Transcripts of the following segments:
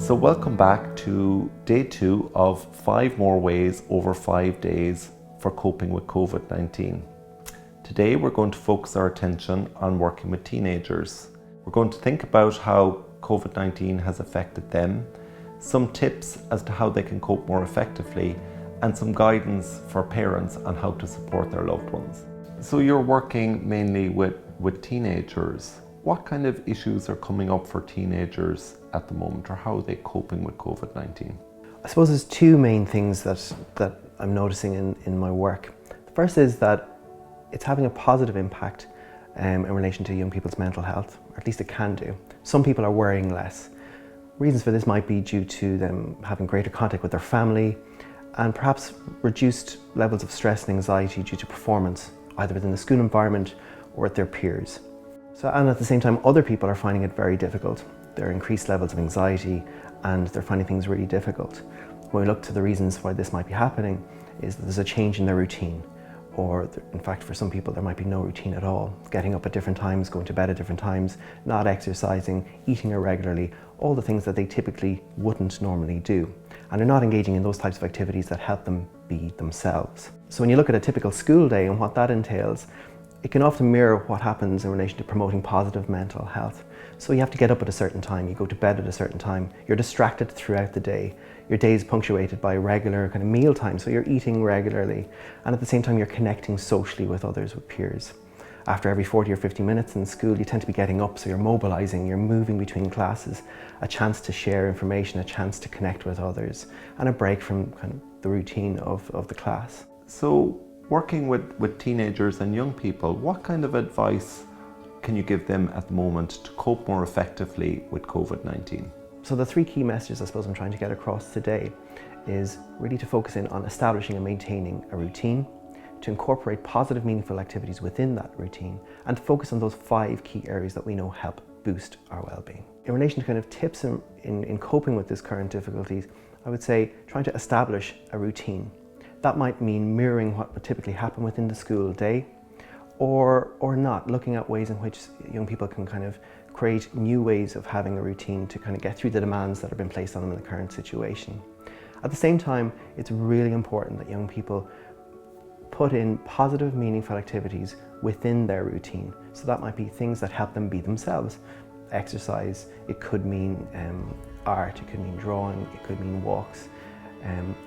So welcome back to day 2 of 5 more ways over 5 days for coping with COVID-19. Today we're going to focus our attention on working with teenagers. We're going to think about how COVID-19 has affected them, some tips as to how they can cope more effectively, and some guidance for parents on how to support their loved ones. So you're working mainly with teenagers. What kind of issues are coming up for teenagers at the moment, or how are they coping with COVID-19? I suppose there's two main things that I'm noticing in my work. The first is that it's having a positive impact in relation to young people's mental health, or at least it can do. Some people are worrying less. Reasons for this might be due to them having greater contact with their family and perhaps reduced levels of stress and anxiety due to performance, either within the school environment or with their peers. And at the same time, other people are finding it very difficult. There are increased levels of anxiety and they're finding things really difficult. When we look to the reasons why this might be happening is that there's a change in their routine, or in fact for some people there might be no routine at all. Getting up at different times, going to bed at different times, not exercising, eating irregularly, all the things that they typically wouldn't normally do. And they're not engaging in those types of activities that help them be themselves. So when you look at a typical school day and what that entails, it can often mirror what happens in relation to promoting positive mental health. So you have to get up at a certain time, you go to bed at a certain time, you're distracted throughout the day. Your day is punctuated by regular kind of meal time, so you're eating regularly, and at the same time you're connecting socially with others, with peers. After every 40 or 50 minutes in school, you tend to be getting up, so you're mobilizing, you're moving between classes, a chance to share information, a chance to connect with others, and a break from kind of the routine of the class. So working with teenagers and young people, what kind of advice can you give them at the moment to cope more effectively with COVID-19? So the 3 key messages I suppose I'm trying to get across today is really to focus in on establishing and maintaining a routine, to incorporate positive, meaningful activities within that routine, and to focus on those 5 key areas that we know help boost our well-being. In relation to kind of tips in coping with this current difficulties, I would say trying to establish a routine. That might mean mirroring what would typically happen within the school day, or not, looking at ways in which young people can kind of create new ways of having a routine to kind of get through the demands that have been placed on them in the current situation. At the same time, it's really important that young people put in positive, meaningful activities within their routine. So that might be things that help them be themselves. Exercise, it could mean art, it could mean drawing, it could mean walks.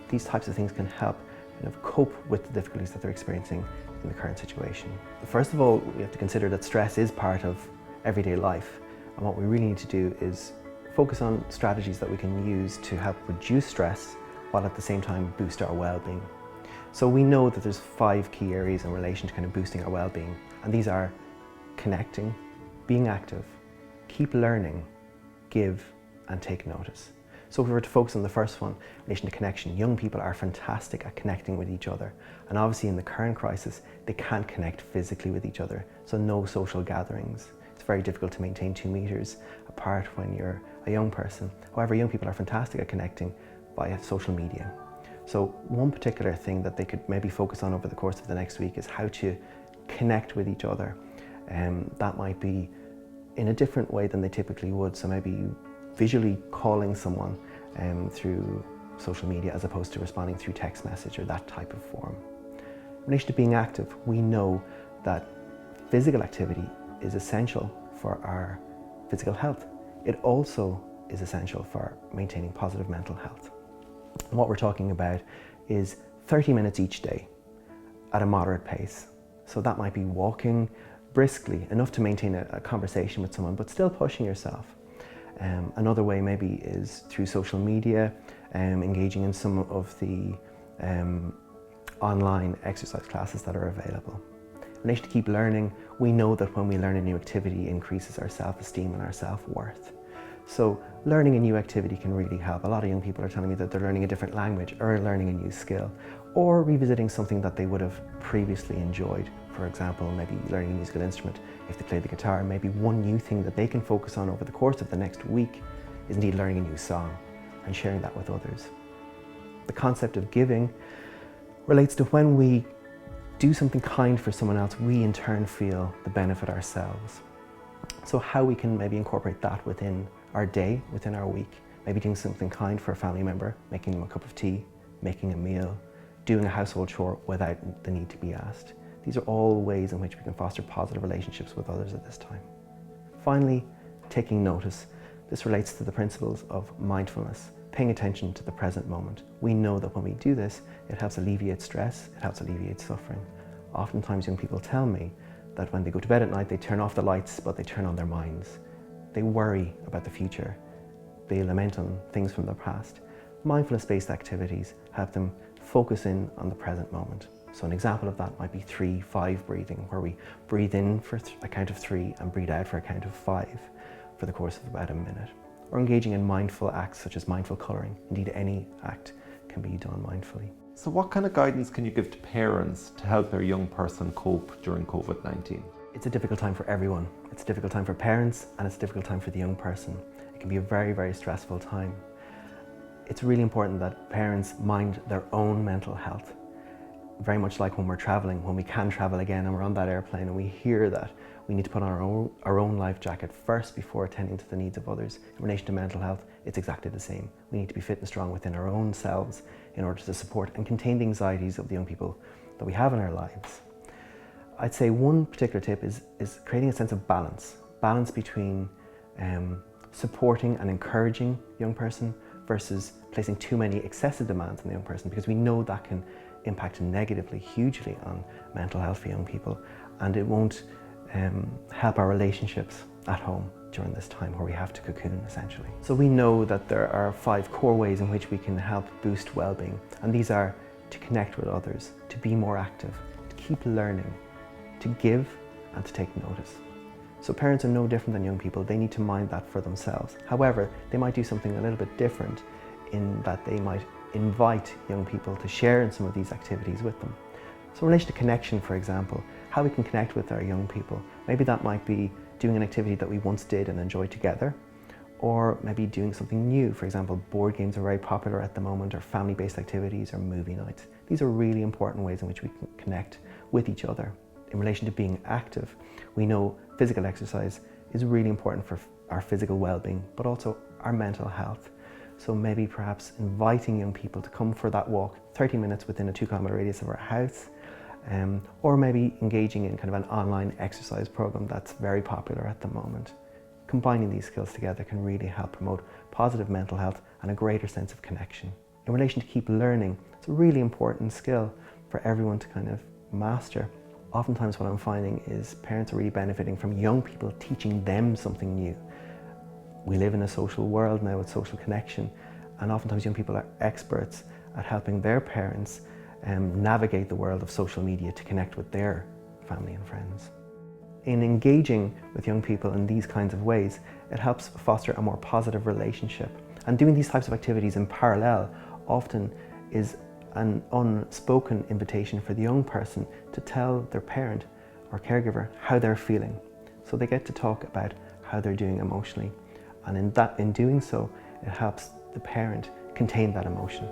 These types of things can help kind of cope with the difficulties that they're experiencing in the current situation. First of all, we have to consider that stress is part of everyday life, and what we really need to do is focus on strategies that we can use to help reduce stress while at the same time boost our well-being. So we know that there's 5 key areas in relation to kind of boosting our well-being, and these are connecting, being active, keep learning, give, and take notice. So if we were to focus on the first one, in relation to connection, young people are fantastic at connecting with each other. And obviously in the current crisis, they can't connect physically with each other. So no social gatherings. It's very difficult to maintain 2 meters apart when you're a young person. However, young people are fantastic at connecting via social media. So one particular thing that they could maybe focus on over the course of the next week is how to connect with each other. That might be in a different way than they typically would. So maybe visually calling someone through social media as opposed to responding through text message or that type of form. In relation to being active, we know that physical activity is essential for our physical health. It also is essential for maintaining positive mental health. And what we're talking about is 30 minutes each day at a moderate pace. So that might be walking briskly, enough to maintain a conversation with someone, but still pushing yourself. Another way maybe is through social media, engaging in some of the online exercise classes that are available. In relation to keep learning, we know that when we learn a new activity, it increases our self-esteem and our self-worth. So learning a new activity can really help. A lot of young people are telling me that they're learning a different language or learning a new skill, or revisiting something that they would have previously enjoyed. For example, maybe learning a musical instrument. If they play the guitar, maybe one new thing that they can focus on over the course of the next week is indeed learning a new song and sharing that with others. The concept of giving relates to when we do something kind for someone else, we in turn feel the benefit ourselves. So how we can maybe incorporate that within our day, within our week, maybe doing something kind for a family member, making them a cup of tea, making a meal, doing a household chore without the need to be asked. These are all ways in which we can foster positive relationships with others at this time. Finally, taking notice. This relates to the principles of mindfulness, paying attention to the present moment. We know that when we do this, it helps alleviate stress, it helps alleviate suffering. Oftentimes young people tell me that when they go to bed at night, they turn off the lights, but they turn on their minds. They worry about the future. They lament on things from their past. Mindfulness-based activities help them focus in on the present moment. So an example of that might be 3-5 breathing, where we breathe in for a count of 3 and breathe out for a count of 5 for the course of about a minute. Or engaging in mindful acts such as mindful colouring. Indeed, any act can be done mindfully. So what kind of guidance can you give to parents to help their young person cope during COVID-19? It's a difficult time for everyone. It's a difficult time for parents and it's a difficult time for the young person. It can be a very, very stressful time. It's really important that parents mind their own mental health. Very much like when we're travelling, when we can travel again and we're on that airplane and we hear that we need to put on our own life jacket first before attending to the needs of others. In relation to mental health, it's exactly the same. We need to be fit and strong within our own selves in order to support and contain the anxieties of the young people that we have in our lives. I'd say one particular tip is creating a sense of balance. Balance between supporting and encouraging the young person versus placing too many excessive demands on the young person, because we know that can impact negatively, hugely on mental health for young people, and it won't help our relationships at home during this time where we have to cocoon essentially. So we know that there are 5 core ways in which we can help boost well-being, and these are to connect with others, to be more active, to keep learning, to give and to take notice. So parents are no different than young people. They need to mind that for themselves. However, they might do something a little bit different in that they might invite young people to share in some of these activities with them. So in relation to connection, for example, how we can connect with our young people. Maybe that might be doing an activity that we once did and enjoyed together, or maybe doing something new. For example, board games are very popular at the moment, or family-based activities, or movie nights. These are really important ways in which we can connect with each other. In relation to being active, we know physical exercise is really important for our physical well-being, but also our mental health. So maybe perhaps inviting young people to come for that walk, 30 minutes within a 2-kilometre radius of our house, or maybe engaging in kind of an online exercise program that's very popular at the moment. Combining these skills together can really help promote positive mental health and a greater sense of connection. In relation to keep learning, it's a really important skill for everyone to kind of master. Oftentimes what I'm finding is parents are really benefiting from young people teaching them something new. We live in a social world now with social connection, and oftentimes young people are experts at helping their parents navigate the world of social media to connect with their family and friends. In engaging with young people in these kinds of ways, it helps foster a more positive relationship. And doing these types of activities in parallel often is an unspoken invitation for the young person to tell their parent or caregiver how they're feeling. So they get to talk about how they're doing emotionally. And in doing so, it helps the parent contain that emotion.